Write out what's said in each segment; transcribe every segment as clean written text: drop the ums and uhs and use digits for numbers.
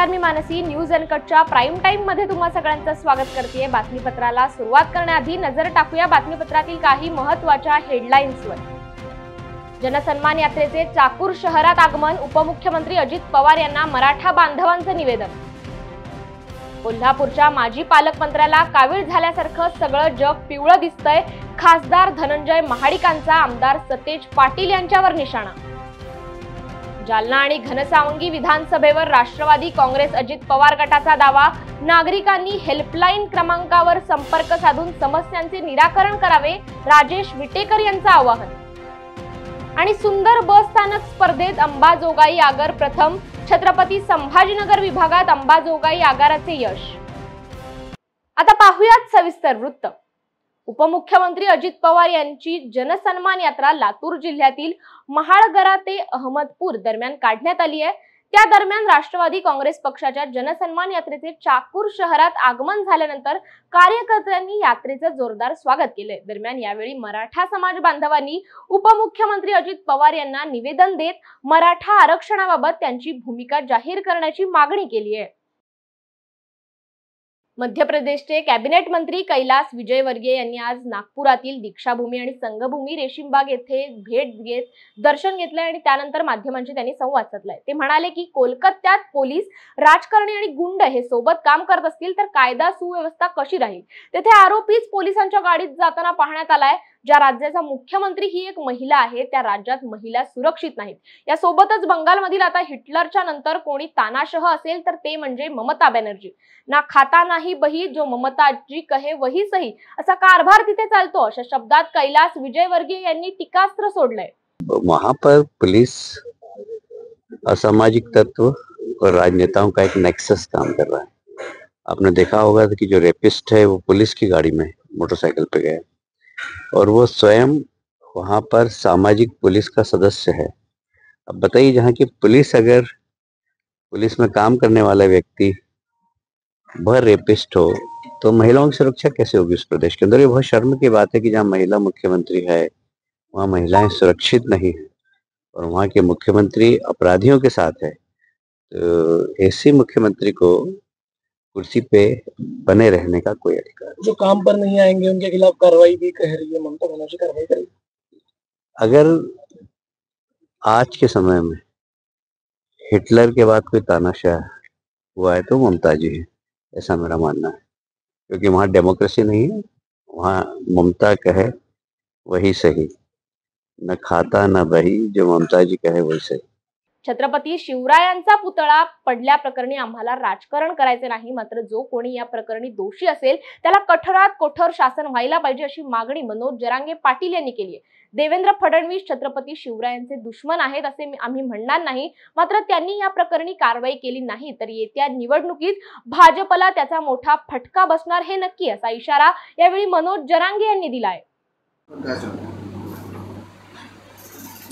नमस्कार, मी Mansi. News अनकटच्या prime time मध्ये तुम्हा सगळ्यांचं स्वागत करते. बातमीपत्राला सुरुवात करण्याआधी नजर टाकूया बातमीपत्रातील काही महत्त्वाच्या हेडलाईन्सवर. जनसन्मान यात्रेचे चाकूर शहरात आगमन, उपमुख्यमंत्री अजित पवार यांना मराठा बांधवांचं निवेदन. कोल्हापूरच्या माजी पालकमंत्र्याला कावीळ झाल्यासारखं सगळं जग पिवळं दिसतंय. खासदार धनंजय महाडिकांचा आमदार सतेज पाटील यांच्यावर निशाणा. जालना आणि घनसावंगी विधानसभेवर राष्ट्रवादी काँग्रेस अजित पवार गटाचा दावा, नागरिकांनी हेल्पलाईन क्रमांकावर संपर्क साधून समस्यांचे निराकरण करावे, राजेश विटेकर यांचं आवाहन. आणि सुंदर बस स्थानक स्पर्धेत अंबाजोगाई आगार प्रथम, छत्रपती संभाजीनगर विभागात अंबाजोगाई आगाराचे यश. आता पाहूयात सविस्तर वृत्त. उपमुख्यमंत्री अजित पवार यांची जनसन्मान यात्रा लातूर जिल्ह्यातील महाळगरा ते अहमदपूर दरम्यान काढण्यात आली आहे. त्या दरम्यान राष्ट्रवादी काँग्रेस पक्षाच्या जनसन्मान यात्रेचे चाकूर शहरात आगमन झाल्यानंतर कार्यकर्त्यांनी यात्रेचं जोरदार स्वागत केले. दरम्यान यावेळी मराठा समाज बांधवांनी उपमुख्यमंत्री अजित पवार यांना निवेदन देत मराठा आरक्षणाबाबत त्यांची भूमिका जाहीर करण्याची मागणी केली आहे. मध्य प्रदेशचे कॅबिनेट मंत्री कैलास विजयवर्गीय यांनी आज नागपुरातील दीक्षाभूमी आणि संगभूमी रेशीमबाग येथे भेट घेत दर्शन घेतले आणि त्यानंतर माध्यमांशी त्यांनी संवाद साधलाय. ते म्हणाले की कोलकात्यात पोलीस, राजकारणी आणि गुंड हे सोबत काम करत असतील तर कायदा सुव्यवस्था कशी राहील. तेथे आरोपीच पोलिसांच्या गाडीत जाताना पाहण्यात आलाय. ज्या राज्याचा मुख्यमंत्री ही एक महिला आहे त्या राज्यात महिला सुरक्षित नाहीत. यासोबतच बंगालमधील आता हिटलरच्या नंतर कोणी तानाशह असेल तर ते म्हणजे ममता बॅनर्जी. ना खाता नाही बही, जो ममताजी कहे वही सही, असा कारभार तिथे चालतो. अशा शब्दात कैलास विजयवर्गीय यांनी टीकास्त्र सोडलंय. वहां पर पुलिस, असामाजिक तत्व और राजनेताओं का एक नेक्सस काम कर रहा है. आपने देखा होगा कि जो रेपिस्ट है वो पुलिस की गाड़ी में मोटरसाइकिल पे गए और वो स्वयं वहां पर सामाजिक पुलिस का सदस्य है. अब बताइए, जहाँ की पुलिस, अगर पुलिस में काम करने वाला व्यक्ति वह रेपिस्ट हो तो महिलाओं की सुरक्षा कैसे होगी उस प्रदेश के अंदर. ये बहुत शर्म की बात है कि जहाँ महिला मुख्यमंत्री है वहाँ महिलाएं सुरक्षित नहीं है और वहाँ के मुख्यमंत्री अपराधियों के साथ है. तो ऐसे मुख्यमंत्री को कुर्सी पे बने रहने का कोई अधिकार. जो काम पर नहीं आएंगे उनके खिलाफ कार्रवाई भी कह रही है ममता बनर्जी, कार्रवाई करेगी. अगर आज के समय में हिटलर के बाद कोई तानाशाह हुआ है तो ममता जी है, ऐसा मेरा मानना है. क्योंकि वहाँ डेमोक्रेसी नहीं है, वहाँ ममता कहे वही सही, न खाता न बही, जो ममता जी कहे वही सही. छत्रपती शिवरायांचा पुतळा पडल्या प्रकरणी आम्हाला राजकारण करायचे नाही, मात्र जो कोणी या प्रकरणी दोषी असेल त्याला कठोरात कठोर शासन व्हायला पाहिजे, अशी मागणी मनोज जरांगे पाटील यांनी केली आहे. देवेंद्र फडणवीस छत्रपती शिवरायांचे दुश्मन आहेत असे आम्ही म्हणणार नाही, मात्र त्यांनी या प्रकरणी कारवाई केली नाही तर येत्या निवडणुकीत भाजपला त्याचा मोठा फटका बसणार हे नक्की, असा इशारा यावेळी मनोज जरांगे यांनी दिलाय.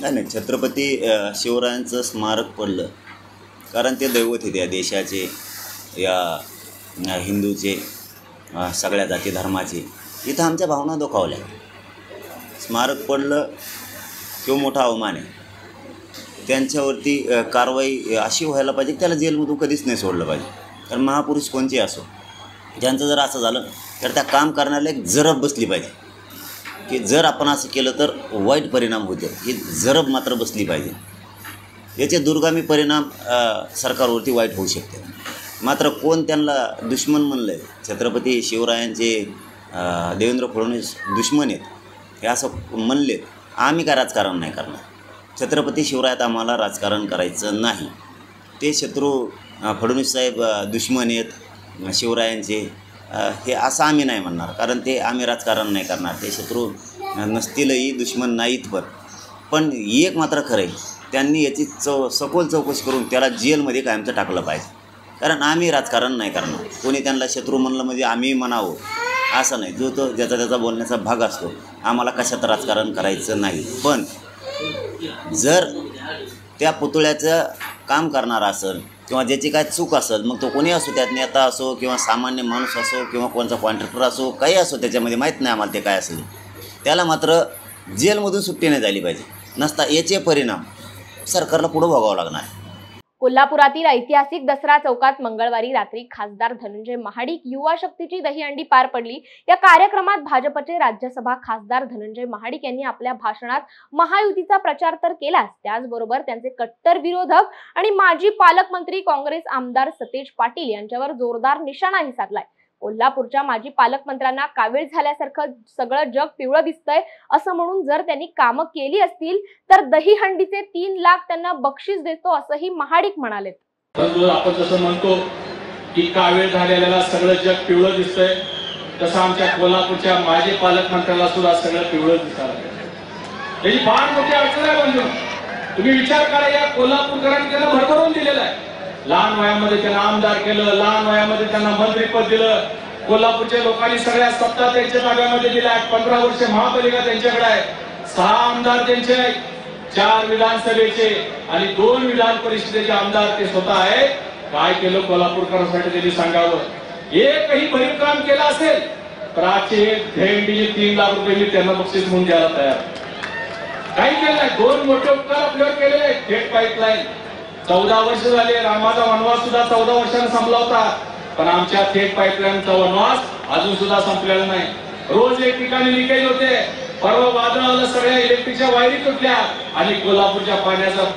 नाही, छत्रपती शिवरायांचं स्मारक पडलं कारण ते दैवत होते या देशाचे, या हिंदूचे, सगळ्या जाती धर्माचे. इथं आमच्या भावना दुखावल्या. स्मारक पडलं किंवा मोठा अवमान आहे. त्यांच्यावरती कारवाई अशी व्हायला पाहिजे की त्याला जेलमधून कधीच नाही सोडलं पाहिजे. कारण महापुरुष कोणचे असो, ज्यांचं जर असं झालं तर त्या काम करण्याला एक जरब बसली पाहिजे की जर आपण असं केलं तर वाईट परिणाम होते, ही जरब मात्र बसली पाहिजे. याचे दुर्गामी परिणाम सरकारवरती वाईट होऊ शकते. मात्र कोण त्यांना दुश्मन म्हणलं आहे, छत्रपती शिवरायांचे देवेंद्र फडणवीस दुश्मन आहेत हे असं म्हणलेत. आम्ही काय राजकारण नाही करणार. छत्रपती शिवरायात आम्हाला राजकारण करायचं नाही. ते शत्रू फडणवीस साहेब दुश्मन आहेत शिवरायांचे हे असं आम्ही नाही म्हणणार, कारण ते आम्ही राजकारण नाही करणार. ते शत्रू नसतीलही, दुश्मन नाहीत. पण एक मात्र खरं आहे, त्यांनी याची सखोल चौकशी करून त्याला जेलमध्ये कायमचं टाकलं पाहिजे. कारण आम्ही राजकारण नाही करणार. कोणी त्यांना शत्रू म्हणलं म्हणजे आम्ही म्हणावं असं नाही. जो तो ज्याचा त्याचा बोलण्याचा भाग असतो. आम्हाला कशात राजकारण करायचं नाही. पण जर त्या पुतळ्याचं काम करणारा असेल किंवा ज्याची काय चूक असेल, मग तो कोणी असो, त्यात नेता असो किंवा सामान्य माणूस असो किंवा कोणचा कॉन्ट्रॅक्टर असो, काही असो, त्याच्यामध्ये माहीत नाही आम्हाला ते काय असेल, त्याला मात्र जेलमधून सुट्टी नाही झाली पाहिजे. नसता याचे परिणाम सरकारला पुढं भोगावं लागणार. कोल्हापुरातील ऐतिहासिक दसरा चौकात मंगळवारी रात्री खासदार धनंजय महाडिक युवा शक्तीची दहीहंडी पार पडली। या कार्यक्रमात भाजपचे राज्यसभा खासदार धनंजय महाडिक यांनी आपल्या भाषणात महायुतीचा प्रचार तर केलाच, त्याचबरोबर त्यांचे कट्टर विरोधक आणि माजी पालकमंत्री काँग्रेस आमदार सतेज पाटील यांच्यावर जोरदार निशाणाही साधलाय। कोल्हापूरच्या माजी पालकमंत्र्यांना कावीळ झाल्यासारखं सगळं जग पिवळं दिसतंय असं म्हणून जर त्यांनी कामं केली असतील तर दहीहंडीचे 3 लाख त्यांना बक्षीस देतो असंही महाडिक म्हणाले। आपण जसं म्हणतो की कावीळ झालेल्याला सगळं जग पिवळं दिसतंय, तसं आमच्या कोल्हापूरच्या माजी पालकमंत्र्याला सुद्धा सगळं पिवळं दिसणार। याची फार मोठी अडचण आहे बंधू। तुम्ही विचार करा, या कोल्हापूरकरांनी त्यांना भरभरून दिलेलं आहे। लहान वयामध्ये त्यांना आमदार केलं, लहान वयामध्ये त्यांना मंत्रीपद दिलं। कोल्हापूरच्या लोकांनी सगळ्या सत्ता त्यांच्या ताब्यामध्ये दिल्या। 15 वर्ष महापालिका त्यांच्याकडे आहे, 6 आमदार त्यांचे, 4 विधानसभेचे आणि 2 विधान परिषदेचे आमदार ते स्वतः आहे। काय केलं कोल्हापूरकरांसाठी त्यांनी सांगावं? एकही भरीव काम केलं असेल तर आजचे दहीहंडीचे 3 लाख रुपये मी त्यांना बक्षीस म्हणून द्यायला तयार। काही केलं नाही। 2 मोठे उपकार आपल्यावर केलेले आहेत। थेट पाईपलाईन 14 वर्ष झाले, रामाचा वनवास सुद्धा 14 वर्षांनी संपला होता, पण आमच्या थेट पाईपलाईनचा वनवास अजून सुद्धा संपलेला नाही। रोज एक ठिकाणी लिकेज होते, परवा वादळ आलं, सगळ्या इलेक्ट्रिकच्या वायरी तुटल्या आणि कोल्हापूरच्या पाण्याचा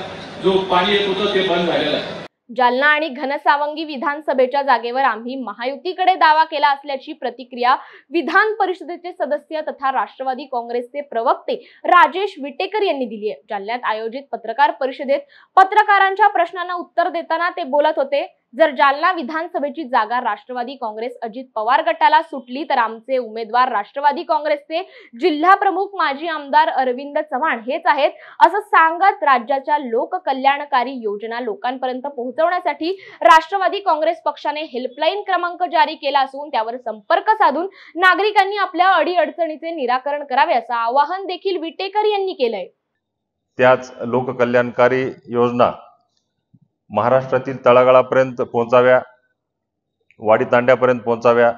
जो पाणी येत होतं ते बंद झालेलं आहे। जालना आणि घनसावंगी विधानसभेच्या जागेवर आम्ही महायुतीकडे दावा केला असल्याची प्रतिक्रिया विधान परिषदेचे सदस्य तथा राष्ट्रवादी काँग्रेसचे प्रवक्ते राजेश विटेकर यांनी दिली आहे। जालन्यात आयोजित पत्रकार परिषदेत पत्रकारांच्या प्रश्नांना उत्तर देताना ते बोलत होते। जर जालना विधानसभेची जागा राष्ट्रवादी काँग्रेस अजित पवार गटाला सुटली तर आमचे उमेदवार राष्ट्रवादी काँग्रेसचे जिल्हा प्रमुख माजी आमदार अरविंद चव्हाण हेच आहेत असं सांगत राज्याच्या लोककल्याणकारी योजना लोकांपर्यंत पोहोचवण्यासाठी राष्ट्रवादी काँग्रेस पक्षाने हेल्पलाईन क्रमांक जारी केला असून त्यावर संपर्क साधून नागरिकांनी आपल्या अडीअडचणीचे निराकरण करावे असं आवाहन देखील विटेकर यांनी केलंय। त्याच लोककल्याणकारी योजना महाराष्ट्रातील तळागाळापर्यंत पोहोचाव्या, वाडी तांड्यापर्यंत पोहोचाव्या,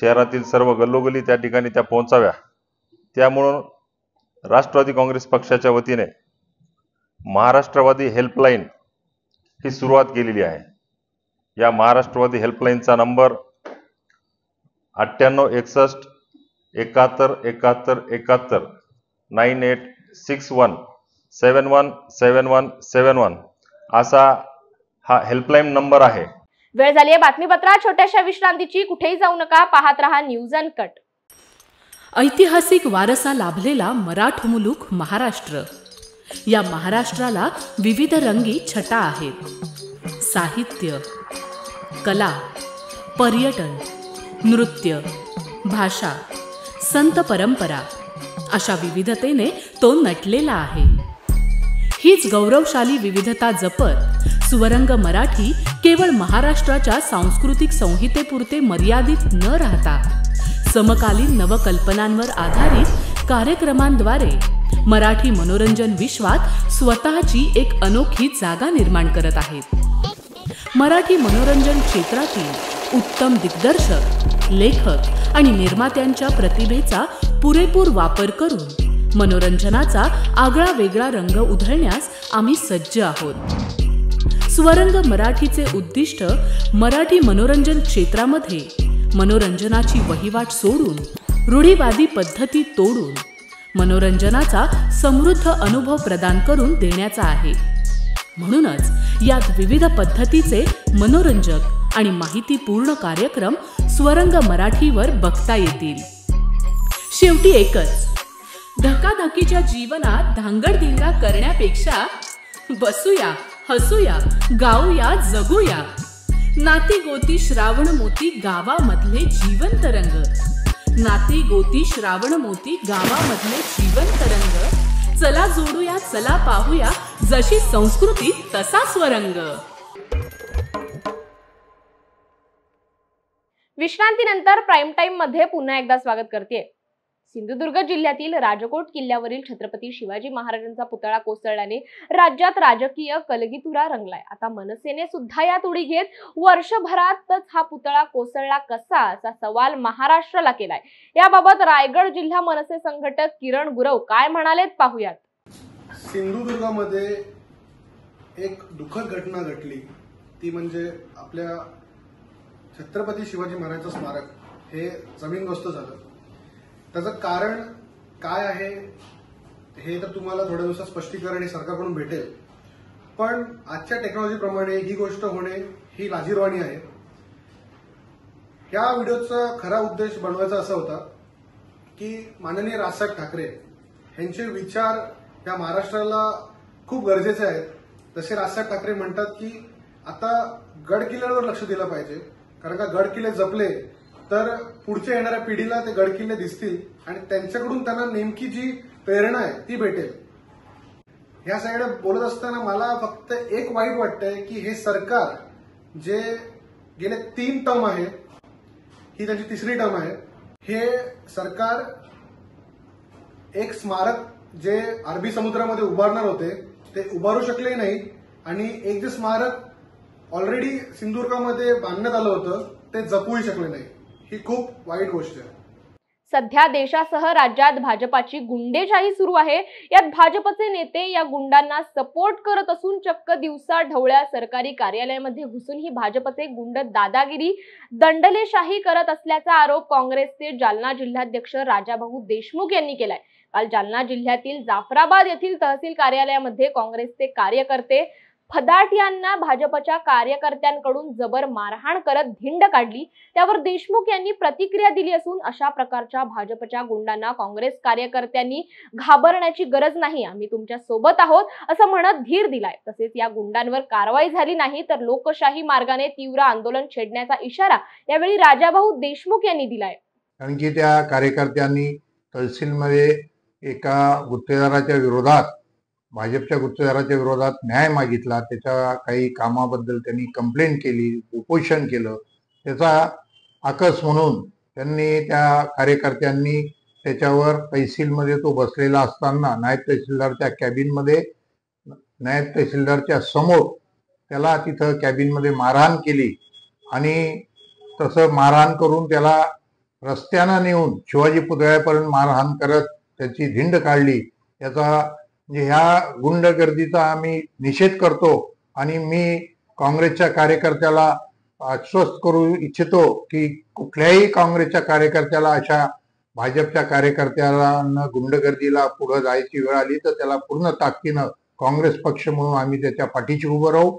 शहरातील सर्व गल्लोगल्ली त्या ठिकाणी त्या पोहोचाव्या। त्यामुळं राष्ट्रवादी काँग्रेस पक्षाच्या वतीने महाराष्ट्रवादी हेल्पलाईन ही सुरुवात केलेली आहे। या महाराष्ट्रवादी हेल्पलाईनचा नंबर 9861 71 71 71 9861 71 71 71 असा हा हेल्पलाईन नंबर आहे। वेळ झाली आहे बातमीपत्रात छोट्याशा विश्रांतीची, कुठेही जाऊ नका, पाहत रहा न्यूज अनकट। ऐतिहासिक वारसा लाभलेला मराठा मुलूक महाराष्ट्र। या महाराष्ट्राला विविध रंगी छटा आहेत। साहित्य, कला, पर्यटन, नृत्य, भाषा, संत परंपरा अशा विविधतेने तो नटलेला आहे। हीच गौरवशाली विविधता जपत स्वरंग मराठी केवळ महाराष्ट्राच्या सांस्कृतिक संहितेपुरते मर्यादित न राहता समकालीन नवकल्पनांवर आधारित कार्यक्रमांद्वारे मराठी मनोरंजन विश्वात स्वतःची एक अनोखी जागा निर्माण करत आहेत। मराठी मनोरंजन क्षेत्रातील उत्तम दिग्दर्शक, लेखक आणि निर्मात्यांच्या प्रतिभेचा पुरेपूर वापर करून मनोरंजनाचा आगळा वेगळा रंग उधळण्यास आम्ही सज्ज आहोत। स्वरंग मराठीचे उद्दिष्ट मराठी मनोरंजन क्षेत्रामध्ये मनोरंजनाची वहिवाट सोडून रूढीवादी पद्धती तोडून मनोरंजनाचा समृद्ध अनुभव प्रदान करून देण्याचा आहे। म्हणूनच यात विविध पद्धतीचे मनोरंजक आणि माहितीपूर्ण कार्यक्रम स्वरंग मराठीवर बघता येतील। शेवटी एकच, धकाधकीच्या जीवनात धांगडधिंगा करण्यापेक्षा बसूया, हसूया, गाऊया, जगूया। नाती गोती श्रावण मोती गावामधले जीवंत रंग, नाती गोती श्रावण मोती गावामधले जीवंत रंग। चला जोडूया, चला पाहूया, जशी संस्कृती तसा स्वरंग। विश्रांतीनंतर प्राईम टाइम मध्ये पुन्हा एकदा स्वागत करते। सिंधुदुर्ग जिल्ह्यातील राजकोट किल्ल्यावरील छत्रपती शिवाजी महाराजांचा पुतळा कोसळल्याने राज्यात राजकीय कलगीतुरा रंगलाय। आता मनसेने सुद्धा यात उडी घेत वर्षभरातच हा पुतळा कोसळला कसा असा सवाल महाराष्ट्राला केलाय। याबाबत रायगड जिल्हा मनसे संघटक किरण गुरव काय म्हणालेत पाहूयात। सिंधुदुर्गामध्ये एक दुःखद घटना घडली, ती म्हणजे आपल्या छत्रपती शिवाजी महाराजांचं स्मारक हे जमीनदोस्त झालं. त्याचं कारण काय आहे हे तर तुम्हाला थोड्या दिवसात स्पष्टीकरण हे सरकारकडून भेटेल, पण आजच्या टेक्नॉलॉजीप्रमाणे ही गोष्ट होणे ही लाजिरवाणी आहे. या व्हिडिओचा खरा उद्देश बनवायचा असा होता की माननीय राजसाहेब ठाकरे यांचे विचार या महाराष्ट्राला खूप गरजेचे आहेत. जसे राजसाहेब ठाकरे म्हणतात की आता गड किल्ल्यांवर लक्ष दिलं पाहिजे, कारण का गड किल्ले जपले तर पुढच्या येणाऱ्या पिढीला ते गड किल्ले दिसतील आणि त्यांच्याकडून त्यांना नेमकी जी प्रेरणा आहे ती भेटेल. ह्या सगळ्या बोलत असताना मला फक्त एक वाईट वाटतंय की हे सरकार जे गेले 3 टर्म आहे, ही त्यांची 3री टर्म आहे, हे सरकार एक स्मारक जे अरबी समुद्रामध्ये उभारणार होते ते उभारू शकले नाही आणि एक जे स्मारक ऑलरेडी सिंधुदुर्गामध्ये बांधण्यात आलं होतं ते जपूही शकले नाही. ही खूप वाईट गोष्ट आहे. सध्या देशासह राज्यात भाजपाची गुंडेशाही सुरू आहे. यात भाजपचे नेते या गुंडांना सपोर्ट करत असून चक्क दिवसा ढवळ्या सरकारी कार्यालयामध्ये घुसून ही भाजपचे गुंड दादागिरी दंडलेशाही करत असल्याचा आरोप काँग्रेसचे जालना जिल्हाध्यक्ष राजाभाऊ देशमुख यांनी केलाय. काल जालना जिल्ह्यातील जाफराबाद येथील तहसील कार्यालयामध्ये काँग्रेसचे कार्यकर्ते फदाटियांना भाजपच्या कार्यकर्त्यांकडून जबर मारहाण करत धिंड काढली. त्यावर देशमुख यांनी प्रतिक्रिया दिली असून अशा प्रकारच्या भाजपच्या गुंडांना काँग्रेस कार्यकर्त्यांनी घाबरण्याची गरज नाही, आम्ही तुमच्या सोबत आहोत असं म्हणत धीर दिलाय. तसेच या गुंडांवर कारवाई झाली नाही तर लोकशाही मार्गाने तीव्र आंदोलन छेडण्याचा इशारा यावेळी राजाभाऊ देशमुख यांनी दिलाय. कारण की त्या कार्यकर्त्यांनी तहसीलमध्ये एका गुत्तेदाराच्या विरोधात, भाजपच्या गुत्तेदाराच्या विरोधात न्याय मागितला. त्याच्या काही कामाबद्दल त्यांनी कंप्लेंट केली, उपोषण केलं. त्याचा आकस म्हणून त्यांनी त्या कार्यकर्त्यांनी त्याच्यावर तहसीलमध्ये तो बसलेला असताना नायब तहसीलदारच्या कॅबिनमध्ये, नायब तहसीलदारच्या समोर त्याला तिथं कॅबिनमध्ये मारहाण केली आणि तसं मारहाण करून त्याला रस्त्यानं नेऊन शिवाजी पुतळ्यापर्यंत मारहाण करत त्याची धिंड काढली. याचा म्हणजे ह्या गुंडगर्दीचा आम्ही निषेध करतो आणि मी काँग्रेसच्या कार्यकर्त्याला आश्वस्त करू इच्छितो की कुठल्याही काँग्रेसच्या कार्यकर्त्याला अशा भाजपच्या कार्यकर्त्याला गुंडगर्दीला पुढे जायची वेळ आली तर त्याला पूर्ण ताकदीनं काँग्रेस पक्ष म्हणून आम्ही त्याच्या पाठीशी उभं राहू.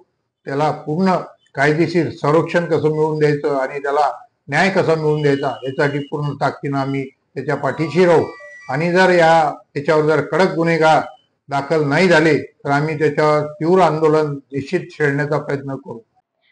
त्याला पूर्ण कायदेशीर संरक्षण कसं मिळवून द्यायचं आणि त्याला न्याय कसा मिळवून द्यायचा यासाठी पूर्ण ताकदीनं आम्ही त्याच्या पाठीशी राहू. आणि जर त्याच्यावर जर कडक गुन्हेगार दाखल नाही झाले तर आम्ही त्याच्यावर तीव्र आंदोलन निश्चित छेडण्याचा प्रयत्न करू.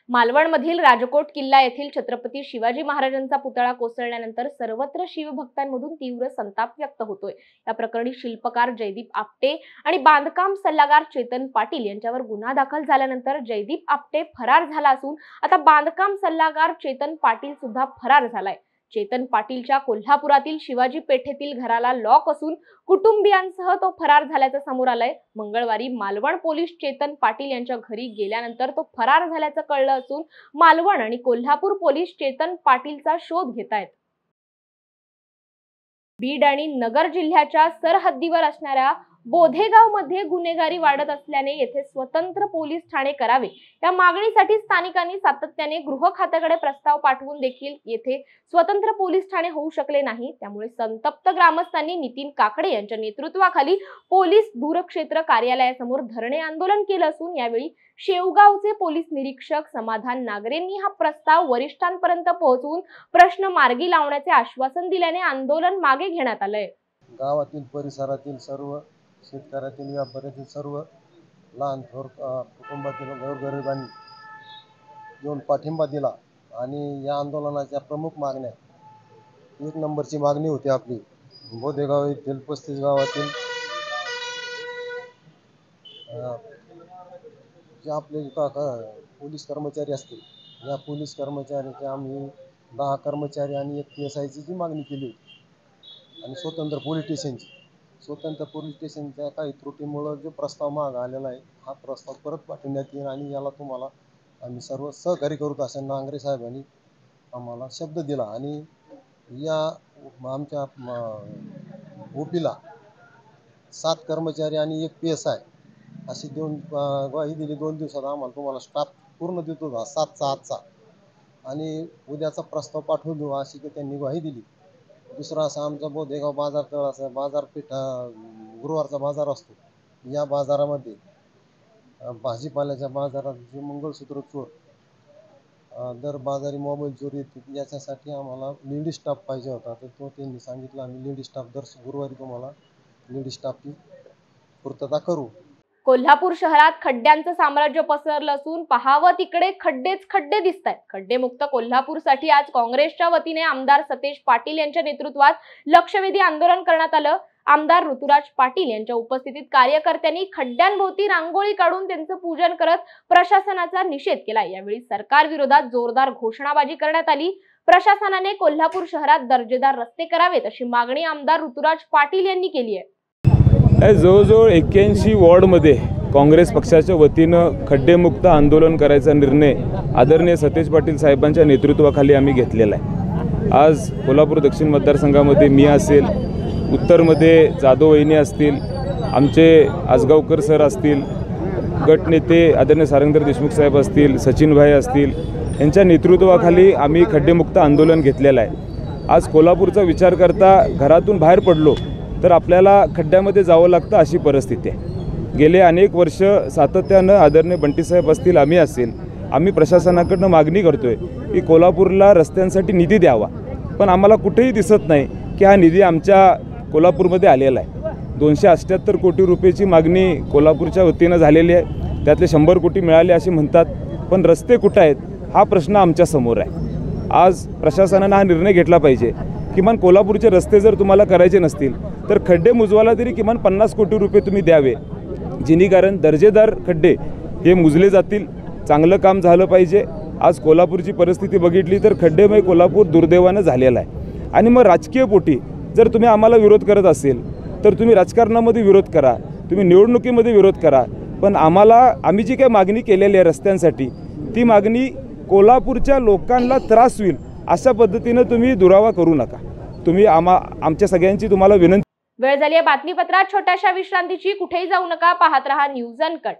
मालवणमधील राजकोट किल्ला येथील छत्रपती शिवाजी महाराजांचा पुतळा कोसळल्यानंतर सर्वत्र शिवभक्तांमधून तीव्र संताप व्यक्त होतोय. या प्रकरणी शिल्पकार जयदीप आपटे आणि बांधकाम सल्लागार चेतन पाटील यांच्यावर गुन्हा दाखल झाल्यानंतर जयदीप आपटे फरार झाला असून आता बांधकाम सल्लागार चेतन पाटील सुद्धा फरार झालाय. चेतन पाटीलच्या कोल्हापुरातील शिवाजी पेठेतील घराला लॉक असून कुटुंबियांसह तो फरार झाल्याचं समोर आलंय. मंगळवारी मालवण पोलीस चेतन पाटील यांच्या घरी गेल्यानंतर तो फरार झाल्याचं कळलं असून मालवण आणि कोल्हापूर पोलीस चेतन पाटीलचा शोध घेतायत. बीड आणि नगर जिल्ह्याच्या सरहद्दीवर असणाऱ्या बोधेगाव मध्ये गुन्हेगारी वाढत असल्याने येथे स्वतंत्र पोलीस ठाणे करावे या मागणीसाठी स्थानिकांनी सातत्याने गृह खात्याकडे प्रस्ताव पाठवून देखील येथे स्वतंत्र पोलीस ठाणे होऊ शकले नाही. त्यामुळे संतप्त ग्रामस्थांनी नितीन काकडे यांच्या नेतृत्वाखाली पोलीस दूरक्षेत्र कार्यालयासमोर धरणे आंदोलन केलं असून यावेळी शेवगावचे पोलीस निरीक्षक समाधान नागरेंनी हा प्रस्ताव वरिष्ठांपर्यंत पोहोचवून प्रश्न मार्गी लावण्याचे आश्वासन दिल्याने आंदोलन मागे घेण्यात आलंय. गावातील परिसरातील सर्व शेतकऱ्यातील व्यापाऱ्यातील सर्व लहान थोर कुटुंबातील गोरगरिबांनी येऊन पाठिंबा दिला आणि या आंदोलनाच्या प्रमुख मागण्या 1 नंबरची मागणी होती आपली बोधेगाव येथील 35 गावातील जे आपले पोलीस कर्मचारी असतील या पोलीस कर्मचाऱ्याचे आम्ही 10 कर्मचारी आणि 1 PSIची जी मागणी केली होती आणि स्वतंत्र पोलीस स्टेशनच्या काही त्रुटीमुळे जो प्रस्ताव मागे आलेला आहे हा प्रस्ताव परत पाठवण्यात येईल आणि याला तुम्हाला आम्ही सर्व सहकार्य करू असं नांगरे साहेबांनी आम्हाला शब्द दिला. आणि या आमच्या OPला 7 कर्मचारी आणि 1 PSI अशी देऊन ग्वाही दिली 2 दिवसात आम्हाला तुम्हाला स्टाफ पूर्ण देतो 7चा आजचा आणि उद्याचा प्रस्ताव पाठवून देऊ अशी की त्यांनी ग्वाही दिली. दुसरा असा आमचा बोधेगाव बाजार तळाचा बाजारपेठ गुरुवारचा बाजार असतो. या बाजारामध्ये भाजीपाल्याच्या बाजारात जे मंगळसूत्र चोर दर बाजारी मोबाईल चोरी येते याच्यासाठी आम्हाला लेडी स्टाफ पाहिजे होता. तर तो त्यांनी सांगितलं आम्ही लेडी स्टाफ दर गुरुवारी तुम्हाला लेडी स्टाफची पूर्तता करू. कोल्हापूर शहरात खड्ड्यांचं साम्राज्य पसरलं असून पाहावं तिकडे खड्डेच खड्डे दिसत आहेत. खड्डेमुक्त कोल्हापूरसाठी आज काँग्रेसच्या वतीने आमदार सतेज पाटील यांच्या नेतृत्वात लक्षवेधी आंदोलन करण्यात आलं. आमदार ऋतुराज पाटील यांच्या उपस्थितीत कार्यकर्त्यांनी खड्ड्यांभोवती रांगोळी काढून त्यांचं पूजन करत प्रशासनाचा निषेध केला. यावेळी सरकार विरोधात जोरदार घोषणाबाजी करण्यात आली. प्रशासनाने कोल्हापूर शहरात दर्जेदार रस्ते करावेत अशी मागणी आमदार ऋतुराज पाटील यांनी केली आहे. जवळजवळ 81 वॉर्डमध्ये काँग्रेस पक्षाच्या वतीनं खड्डेमुक्त आंदोलन करायचा निर्णय आदरणीय सतेज पाटील साहेबांच्या नेतृत्वाखाली आम्ही घेतलेला आहे. आज कोल्हापूर दक्षिण मतदारसंघामध्ये मी असेल, उत्तरमध्ये जाधव वहिनी असतील, आमचे आसगावकर सर असतील, गटनेते आदरणीय सारंगधर देशमुख साहेब असतील, सचिन भाई असतील, यांच्या नेतृत्वाखाली आम्ही खड्डेमुक्त आंदोलन घेतलेलं आहे. आज कोल्हापूरचा विचार करता घरातून बाहेर पडलो तर आपल्याला खड्ड्यामध्ये जावं लागतं अशी परिस्थिती आहे. गेले अनेक वर्ष सातत्यानं आदरणीय बंटीसाहेब असतील, आम्ही असेल, आम्ही प्रशासनाकडनं मागणी करतोय की कोल्हापूरला रस्त्यांसाठी निधी द्यावा. पण आम्हाला कुठेही दिसत नाही की हा निधी आमच्या कोल्हापूरमध्ये आलेला आहे. 278 कोटी रुपयाची मागणी कोल्हापूरच्या वतीनं झालेली आहे. त्यातले 100 कोटी मिळाले असे म्हणतात, पण रस्ते कुठं आहेत हा प्रश्न आमच्या समोर आहे. आज प्रशासनानं हा निर्णय घेतला पाहिजे. किमान कोल्हापूरचे रस्ते जर तुम्हाला करायचे नसतील तर खड्डे मुजवायला तरी किमान 50 कोटी रुपये तुम्ही द्यावे, जेणेकरून दर्जेदार खड्डे हे मुजले जातील. चांगलं काम झालं पाहिजे. आज कोल्हापूरची परिस्थिती बघितली तर खड्डेमय कोल्हापूर दुर्दैवानं झालेला आहे. आणि मग राजकीय पोटी जर तुम्ही आम्हाला विरोध करत असेल तर तुम्ही राजकारणामध्ये विरोध करा, तुम्ही निवडणुकीमध्ये विरोध करा, पण आम्ही जी काही मागणी केलेली आहे रस्त्यांसाठी ती मागणी कोल्हापूरच्या लोकांना त्रास होईल अशा पद्धतीनं तुम्ही दुरावा करू नका. तुम्ही आमच्या सगळ्यांची तुम्हाला विनंती. वेळ झाली आहे बातमीपत्रात छोट्याशा विश्रांतीची. कुठेही जाऊ नका, पाहत रहा न्यूज अनकट.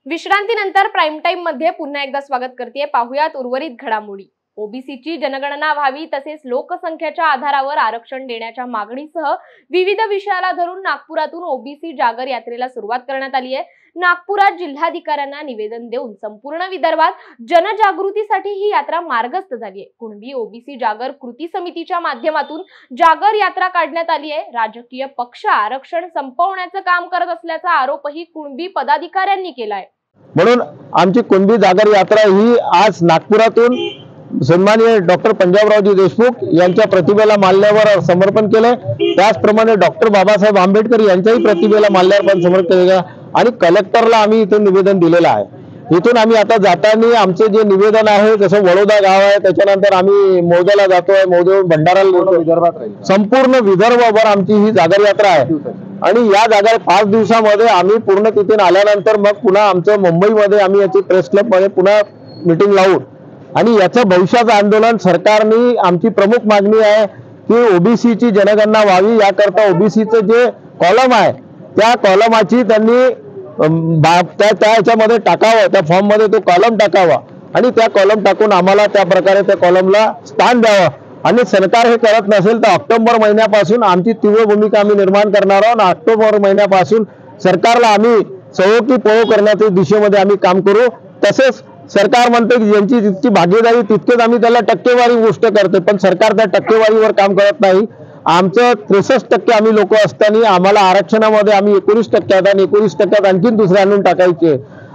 विश्रांतीनंतर प्राईम टाइम मध्ये पुन्हा एकदा स्वागत करते. पाहुयात उर्वरित घडामोडी. ओबीसीची जनगणना व्हावी तसेच लोकसंख्येच्या आधारावर आरक्षण देण्याच्या मागणीसह विविध विषयाला धरून नागपुरातून ओबीसी जागर यात्रेला सुरुवात करण्यात आली आहे. नागपुरात जिल्हाधिकाऱ्यांना निवेदन देऊन संपूर्ण विदर्भात जनजागृतीसाठी ही यात्रा मार्गस्थ झाली आहे. कुणबी ओबीसी जागर कृती समितीच्या माध्यमातून जागर यात्रा काढण्यात आली आहे. राजकीय पक्ष आरक्षण संपवण्याचं काम करत असल्याचा आरोपही कुणबी पदाधिकाऱ्यांनी केलाय. म्हणून आमची कुणबी जागर यात्रा ही आज नागपुरातून सन्माननीय डॉक्टर पंजाबरावजी देशमुख यांच्या प्रतिमेला माल्यावर समर्पण केले. त्याचप्रमाणे डॉक्टर बाबासाहेब आंबेडकर यांच्याही प्रतिमेला माल्यार्पण समर्पण केले आणि कलेक्टरला आम्ही इथून निवेदन दिलेलं आहे. इथून आम्ही आता जाताना आमचे जे निवेदन आहे, जसं वडोदा गाव आहे, त्याच्यानंतर आम्ही मौद्याला जातोय, मौद्याहून भंडाराला विदर्भात राहील. संपूर्ण विदर्भभर आमची ही जागर यात्रा आहे आणि या जागर 5 दिवसामध्ये आम्ही पूर्ण तिथून आल्यानंतर मग पुन्हा आमचं मुंबईमध्ये आम्ही याची प्रेस क्लबमध्ये पुन्हा मीटिंग लावू आणि याचं भविष्याचं आंदोलन सरकारने आमची प्रमुख मागणी आहे की ओबीसीची जनगणना व्हावी. याकरता ओबीसीचं जे कॉलम आहे त्या कॉलमाची त्यांनी त्या याच्यामध्ये टाकावं, त्या फॉर्ममध्ये तो कॉलम टाकावा आणि त्या कॉलम टाकून आम्हाला त्या प्रकारे त्या कॉलमला स्थान द्यावं. आणि सरकार हे करत नसेल तर ऑक्टोबर महिन्यापासून आमची तीव्र भूमिका आम्ही निर्माण करणार आहोत. ऑक्टोबर महिन्यापासून सरकारला आम्ही सवोकी पळो करण्याच्या दिशेमध्ये आम्ही काम करू. तसेच सरकार म्हणते की ज्यांची जितकी भागीदारी तितकेच आम्ही त्याला टक्केवारी गोष्ट करतो, पण सरकार त्या टक्केवारीवर काम करत नाही. आमचं 63% आम्ही लोक असताना आम्हाला आरक्षणामध्ये आम्ही 19% आणि 19% आणखीन दुसरे आणून टाकायचे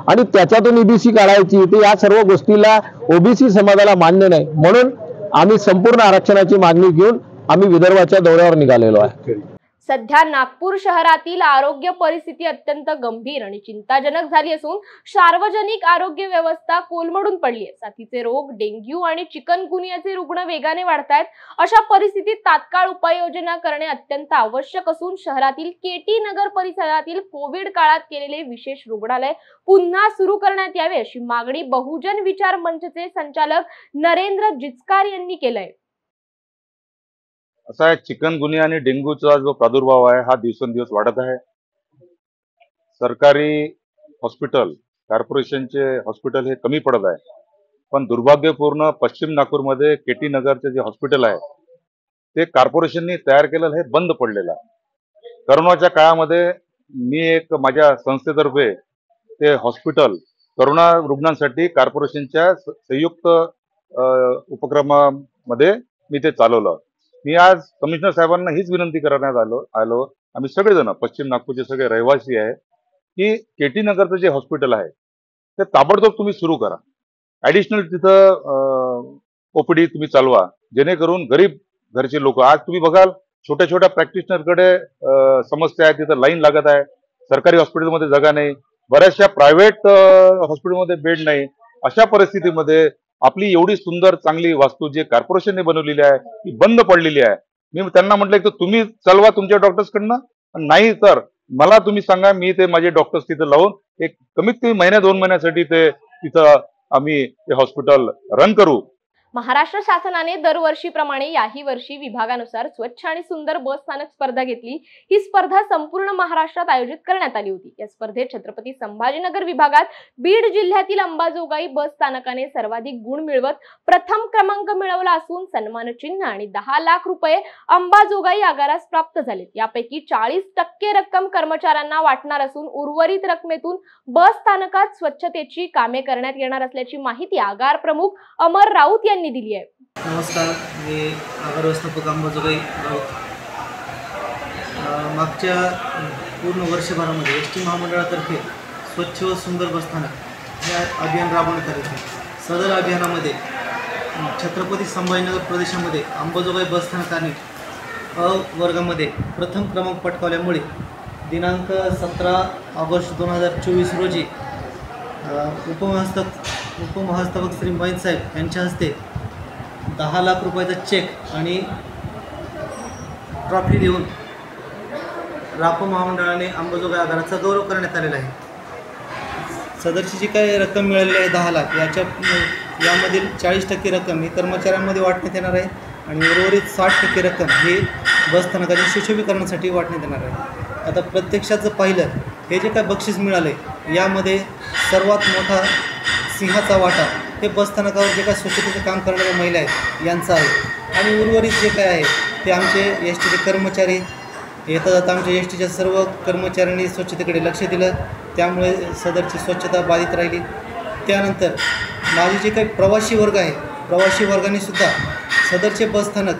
आणि त्याच्यातून ईबीसी काढायची. तर या सर्व गोष्टीला ओबीसी समाजाला मान्य नाही, म्हणून आम्ही संपूर्ण आरक्षणाची मागणी घेऊन आम्ही विदर्भाच्या दौऱ्यावर निघालेलो आहे. सध्या नागपूर शहरातील आरोग्य परिस्थिती अत्यंत गंभीर आणि चिंताजनक झाली असून सार्वजनिक आरोग्य व्यवस्था कोलमडून पडली आहे. साथीचे रोग, डेंग्यू आणि चिकनगुनियाचे रुग्ण वेगाने वाढतायत. अशा परिस्थितीत तात्काळ उपाययोजना करणे अत्यंत आवश्यक असून शहरातील केटी नगर परिसरातील कोविड काळात केलेले विशेष रुग्णालय पुन्हा सुरू करण्यात यावे अशी मागणी बहुजन विचार मंचचे संचालक नरेंद्र जिचकार यांनी केलंय. असा आहे, चिकनगुनिया आणि डेंग्यूचा जो प्रादुर्भाव आहे हा दिवसेंदिवस वाढत आहे. सरकारी हॉस्पिटल, कॉर्पोरेशनचे हॉस्पिटल हे कमी पडत आहे, पण दुर्भाग्यपूर्ण पश्चिम नागपूरमध्ये केटी नगरचे जे हॉस्पिटल आहे ते कॉर्पोरेशननी तयार केलेलं हे बंद पडलेलं आहे. करोनाच्या काळामध्ये मी एक माझ्या संस्थेतर्फे ते हॉस्पिटल करोना रुग्णांसाठी कॉर्पोरेशनच्या संयुक्त उपक्रमामध्ये मी ते चालवलं. मी आज कमिशनर साहेबांना हीच विनंती करण्यात आलो आम्ही सगळेजण पश्चिम नागपूरचे सगळे रहिवासी आहे की केटी नगरचं जे हॉस्पिटल आहे ते ताबडतोब तुम्ही सुरू करा. ऍडिशनल तिथं ओपीडी तुम्ही चालवा, जेणेकरून गरीब घरचे लोक, आज तुम्ही बघाल छोट्या छोट्या प्रॅक्टिशनरकडे समस्या आहे, तिथं लाईन लागत आहे. सरकारी हॉस्पिटलमध्ये जागा नाही, बऱ्याचशा प्रायव्हेट हॉस्पिटलमध्ये बेड नाही. अशा परिस्थितीमध्ये आपली एवढी सुंदर चांगली वास्तू जी कॉर्पोरेशनने बनवलेली आहे ती बंद पडलेली आहे. मी त्यांना म्हटलं की तुम्ही चालवा तुमच्या डॉक्टर्सकडनं, नाही तर मला तुम्ही सांगा, मी ते माझे डॉक्टर्स तिथे लावून एक कमीत कमी महिन्या 2 महिन्यासाठी ते तिथं आम्ही ते हॉस्पिटल रन करू. महाराष्ट्र शासनाने दरवर्षीप्रमाणे याही वर्षी विभागानुसार स्वच्छ आणि सुंदर बस स्थानक स्पर्धा घेतली. ही स्पर्धा संपूर्ण महाराष्ट्रात आयोजित करण्यात आली होती. या स्पर्धेत छत्रपती संभाजीनगर विभागात बीड जिल्ह्यातील अंबाजोगाई बस स्थानकाने सर्वाधिक गुण मिळवत प्रथम क्रमांक मिळवला असून सन्मान चिन्ह आणि 10 लाख रुपये अंबाजोगाई आगारास प्राप्त झाले. यापैकी 40% रक्कम कर्मचाऱ्यांना वाटणार असून उर्वरित रकमेतून बस स्थानकात स्वच्छतेची कामे करण्यात येणार असल्याची माहिती आगार प्रमुख अमर राऊत यांनी दिली आहे. नमस्कार, मी आगार व्यवस्थापक अंबाजोगाई राऊत. मागच्या पूर्ण वर्षभरामध्ये एसटी महामंडळातर्फे स्वच्छ व सुंदर बसस्थानक हे अभियान राबवण्यात आले होते. सदर अभियानामध्ये छत्रपती संभाजीनगर प्रदेशामध्ये अंबाजोगाई बसस्थानकाने अ वर्गामध्ये प्रथम क्रमांक पटकावल्यामुळे दिनांक 17 ऑगस्ट 2024 रोजी उपमहास्थापक श्री मोहित साहेब यांच्या हस्ते 10 लाख रुपयाचा चेक आणि ट्रॉफी देऊन रापा महामंडळाने अंबाजोगाई आगाराचा गौरव करण्यात आलेला आहे. सदरची जी काही रक्कम मिळालेली आहे 10 लाख, यामधील 40% रक्कम ही कर्मचाऱ्यांमध्ये वाटण्यात येणार आहे आणि उर्वरित 60% रक्कम ही बसस्थानकाच्या सुशोभीकरणासाठी वाटण्यात येणार आहे. आता प्रत्यक्षात जर पाहिलं, हे जे काय बक्षीस मिळाले यामध्ये सर्वात मोठा सिंहाचा वाटा हे बसस्थानकावर जे काय स्वच्छतेचं काम करणाऱ्या महिला आहेत यांचा आहे आणि उर्वरित जे काय आहे ते आमचे एस टीचे कर्मचारी येता जाता आमच्या एस टीच्या सर्व कर्मचाऱ्यांनी स्वच्छतेकडे लक्ष दिलं, त्यामुळे सदरची स्वच्छता बाधित राहिली. त्यानंतर माझे जे काही प्रवासी वर्ग आहे, प्रवासी वर्गाने सुद्धा सदरचे बसस्थानक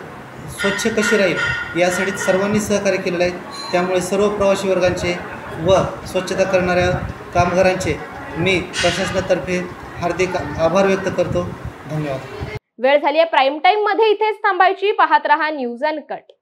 स्वच्छ कसे राहील यासाठी सर्वांनी सहकार्य केलेलं आहे. त्यामुळे सर्व प्रवासी वर्गांचे व स्वच्छता करणाऱ्या कामगारांचे मी प्रशासनातर्फे हार्दिक आभार व्यक्त करतो. धन्यवाद. वेळ झाली आहे प्राईम टाइम मध्ये इथेच थांबायची. पाहत रहा न्यूज अनकट.